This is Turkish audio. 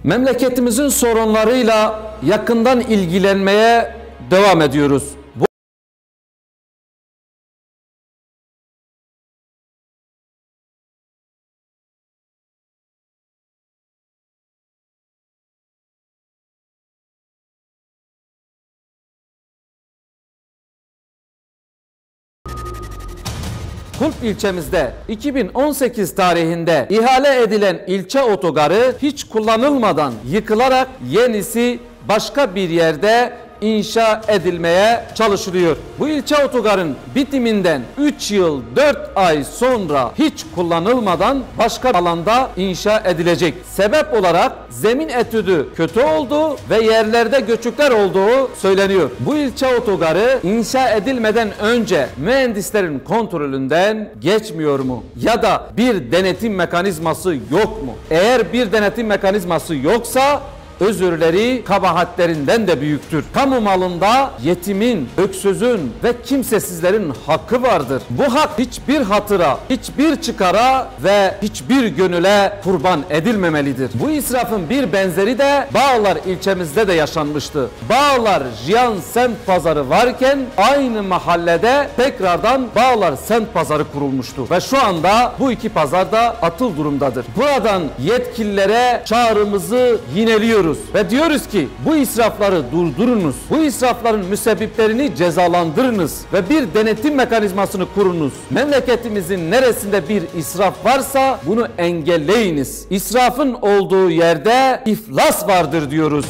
Memleketimizin sorunlarıyla yakından ilgilenmeye devam ediyoruz. Kulp ilçemizde 2018 tarihinde ihale edilen ilçe otogarı hiç kullanılmadan yıkılarak yenisi başka bir yerde inşa edilmeye çalışılıyor. Bu ilçe otogarın bitiminden 3 yıl 4 ay sonra hiç kullanılmadan başka alanda inşa edilecek. Sebep olarak zemin etüdü kötü olduğu ve yerlerde göçükler olduğu söyleniyor. Bu ilçe otogarı inşa edilmeden önce mühendislerin kontrolünden geçmiyor mu? Ya da bir denetim mekanizması yok mu? Eğer bir denetim mekanizması yoksa özürleri kabahatlerinden de büyüktür. Kamu malında yetimin, öksüzün ve kimsesizlerin hakkı vardır. Bu hak hiçbir hatıra, hiçbir çıkara ve hiçbir gönüle kurban edilmemelidir. Bu israfın bir benzeri de Bağlar ilçemizde de yaşanmıştı. Bağlar Jiyan Semt Pazarı varken aynı mahallede tekrardan Bağlar Semt Pazarı kurulmuştu. Ve şu anda bu iki pazar da atıl durumdadır. Buradan yetkililere çağrımızı yineliyoruz. Ve diyoruz ki bu israfları durdurunuz. Bu israfların müsebbiplerini cezalandırınız ve bir denetim mekanizmasını kurunuz. Memleketimizin neresinde bir israf varsa bunu engelleyiniz. İsrafın olduğu yerde iflas vardır diyoruz.